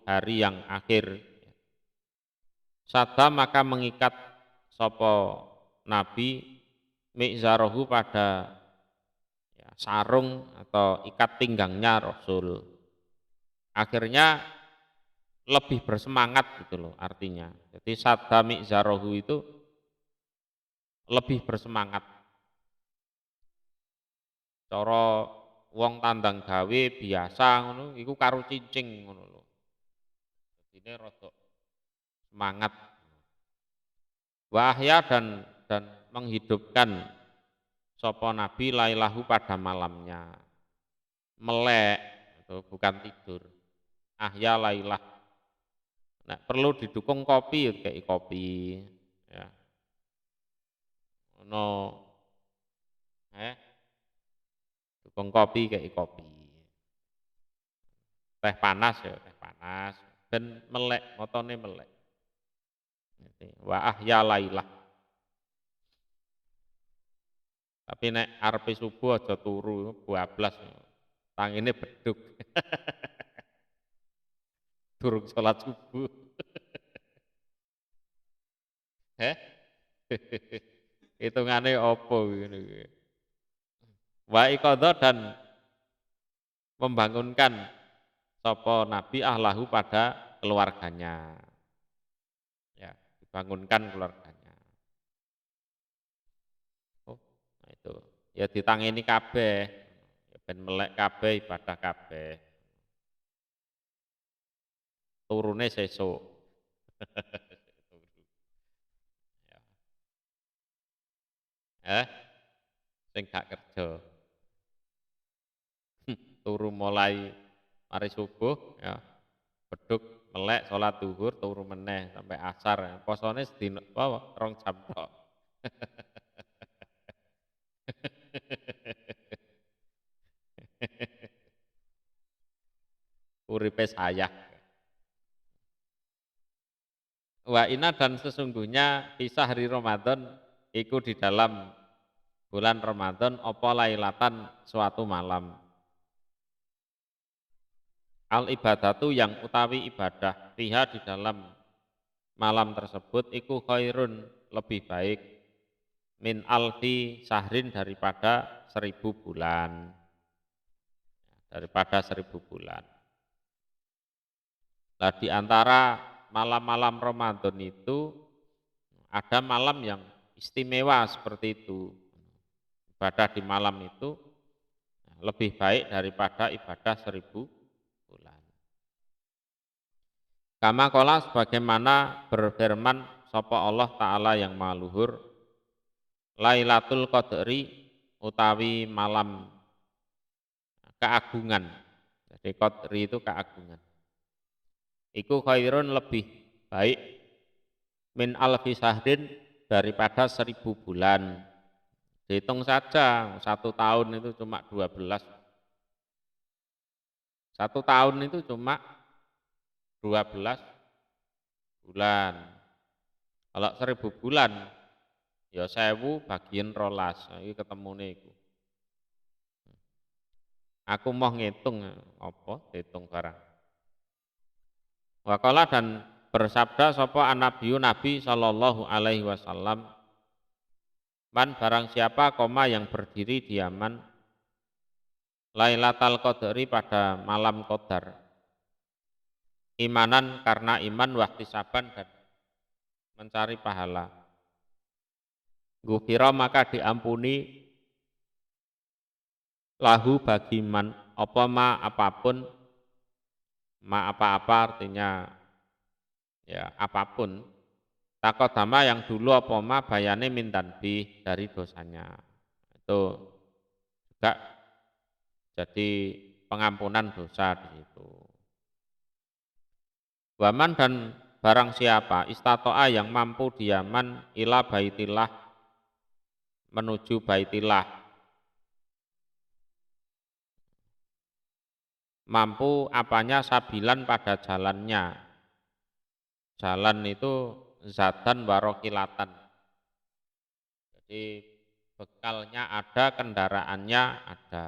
[SPEAKER 1] hari yang akhir, sada maka mengikat sapa nabi mi'zarahu pada ya, sarung atau ikat pinggangnya Rasul. Akhirnya lebih bersemangat gitu loh artinya. Jadi sada mi'zarahu itu lebih bersemangat. Cara wong tandang gawe biasa ngono iku karo cincing ngono lho. Dadine rada semangat. Wahya dan menghidupkan sapa nabi lailahu pada malamnya. Melek itu bukan tidur. Ahya lailah. Nah, perlu didukung kopi kayak kopi ya. Ono dukung kopi kayak kopi. Teh panas ya, teh panas. Ben melek, motone melek. Wa ahya lailah. Tapi nek arepe subuh aja turu bablas. Tangine beduk. Durung salat subuh. Heh? Hitungane apa ngene iki? Wa iqadha dan membangunkan sapa nabi ahlahu pada keluarganya. Ya, dibangunkan keluarganya. Oh, nah itu. Ya ditangeni kabeh. Ya ben melek kabeh ibadah kabeh. Turune sesuk. Ya. Sing gak kerja. Turu mulai mari subuh ya. Beduk melek salat zuhur turu meneh sampai asar. Posone sedina apa 2 jam tok. Uripe sayah. Wa inna dan sesungguhnya kisah hari Ramadan iku di dalam bulan Ramadan apa lailatan suatu malam. Al ibadatu yang utawi ibadah fiha di dalam malam tersebut iku khairun lebih baik min alfi sahrin daripada 1000 bulan. Daripada 1000 bulan. Nah, di antara malam-malam Ramadan itu ada malam yang istimewa seperti itu. Ibadah di malam itu lebih baik daripada ibadah 1000 bulan. Kama qala sebagaimana berfirman sapa Allah Ta'ala yang maha luhur, Lailatul Qadri utawi malam keagungan. Jadi Qadri itu keagungan. Iku khairun lebih baik min alfi sahrin daripada 1000 bulan. Dihitung saja, 1 tahun itu cuma 12. 1 tahun itu cuma 12 bulan. Kalau 1000 bulan, ya 1000 bagian 12. Nah, ini ketemune iku. Aku mau ngitung, apa hitung barang. Waqala dan bersabda sapa an-nabiyyu Nabi sallallahu alaihi wasallam, man barang siapa koma yang berdiri di Yaman Lailatul Qadri pada malam Qadar, imanan karena iman wahtisaban dan mencari pahala. Gufira maka diampuni lahu bagi man apa ma apapun, ma apa-apa artinya ya apapun, takodama yang dulu apa ma bayane min tanbih dari dosanya. Itu juga jadi pengampunan dosa di situ. Waman dan barang siapa istato'a yang mampu di Yaman ila baitillah menuju baitillah, mampu apanya sabilan pada jalannya. Jalan itu zatan warokilatan. Jadi bekalnya ada, kendaraannya ada.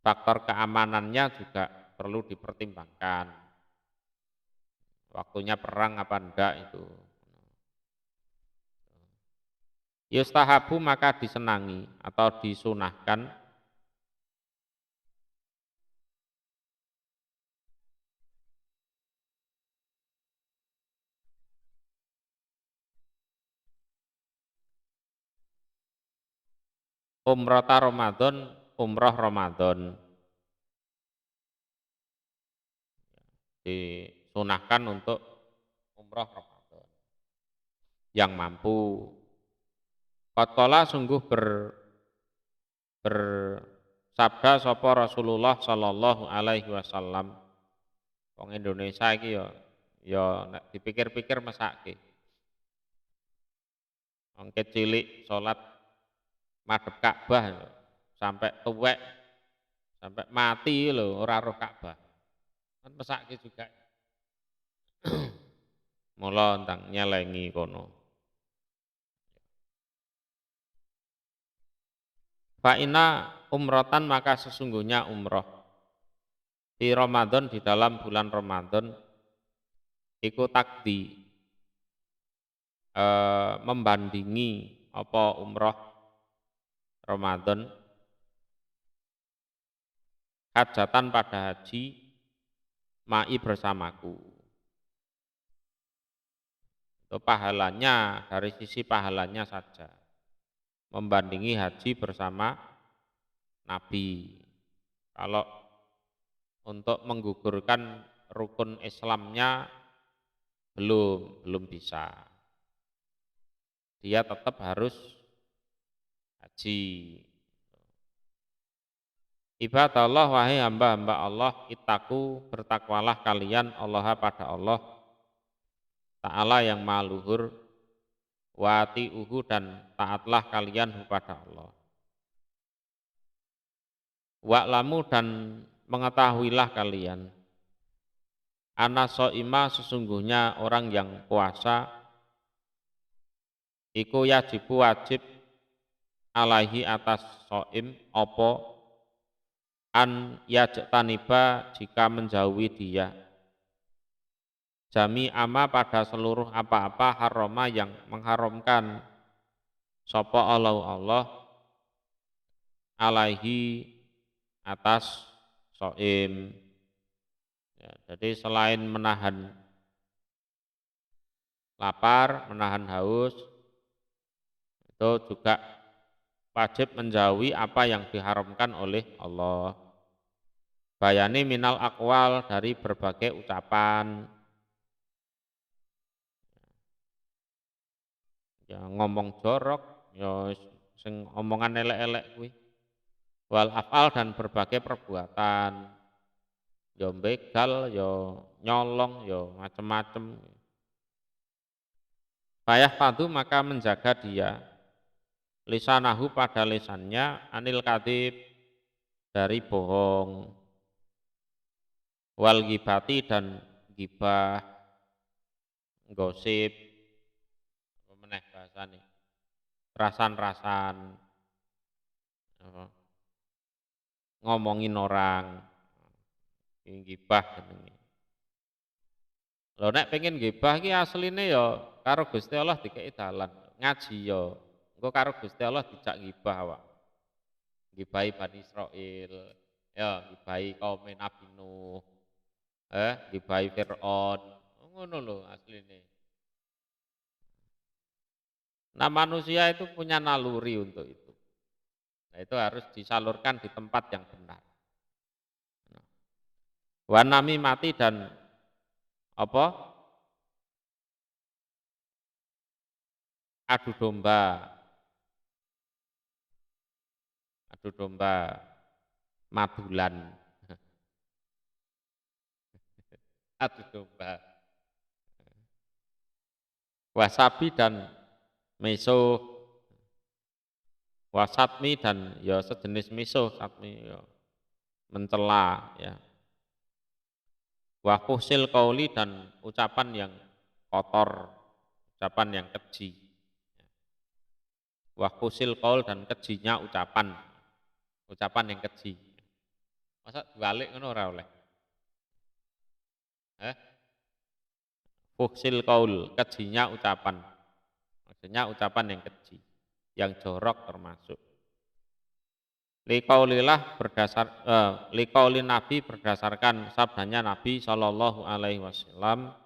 [SPEAKER 1] Faktor keamanannya juga perlu dipertimbangkan. Waktunya perang apa enggak itu. Yustahabu maka disenangi atau disunahkan umrata Ramadan, umroh Ramadan. Disunahkan untuk umroh Ramadan yang mampu. Qatqala sungguh bersabda sapa Rasulullah sallallahu alaihi wasallam. Wong Indonesia iki ya nek dipikir-pikir mesake. Wong cilik salat madhep Ka'bah sampai tuwek sampai mati lho ora roh Ka'bah. Kan mesake juga. Mula entang nyelengi kono. Fa'ina umrotan maka sesungguhnya umroh di Ramadan di dalam bulan Ramadan iku takdi membandingi apa umroh Ramadan hajatan pada haji ma'i bersamaku. Itu pahalanya dari sisi pahalanya saja membandingi haji bersama Nabi. Kalau untuk menggugurkan rukun Islamnya belum bisa. Dia tetap harus haji. Ibadallah wahai hamba-hamba Allah, ittaku bertakwalah kalian Allah pada Allah Ta'ala yang maha luhur, wati uhu dan taatlah kalian kepada Allah. Wa'lamu dan mengetahuilah kalian, ana so'ima sesungguhnya orang yang puasa, iku yajibu wajib alaihi atas so'im opo an yajtaniba jika menjauhi dia jami ama pada seluruh apa-apa haroma yang mengharamkan sopo Allah alaihi atas so'im. Ya, jadi selain menahan lapar, menahan haus, itu juga wajib menjauhi apa yang diharamkan oleh Allah. Bayani minal akwal dari berbagai ucapan, ya, ngomong jorok, ya sing omongan elek-elek kuwi. Wal afal dan berbagai perbuatan, ya begal, ya nyolong, ya macem-macem. Payah padu maka menjaga dia lisanahu pada lisannya anil kadib dari bohong, wal gibati dan gibah, gosip, apa meneh bahasane, rasan-rasan, apa, ngomongin orang, ini gibah jenenge. Lho nek pengen gibah ki asline ya karo Gusti Allah dikeki dalan, ngaji ya. Engko karo Gusti Allah dijak gibah awak. Gibahi Bani Israil, ya gibahi kaum Nabi Nuh, gibahi Fir'aun. Ngono lho asline. Nah manusia itu punya naluri untuk itu. Nah itu harus disalurkan di tempat yang benar. Wanami mati dan apa? Adu domba. Adu domba madulan. Adu domba. Wasabi dan meso, wasatmi dan ya sejenis miso, satmi ya mencela ya. Wafusil kauli dan ucapan yang kotor, ucapan yang keji. Wafusil kaul dan kejinya ucapan, ucapan yang keji. Masa balik ngono ora oleh? Fuhsil kaul, kejinya ucapan. Maksudnya ucapan yang keji, yang jorok termasuk. Liqaulin Nabi berdasarkan sabdanya Nabi Shallallahu alaihi wasallam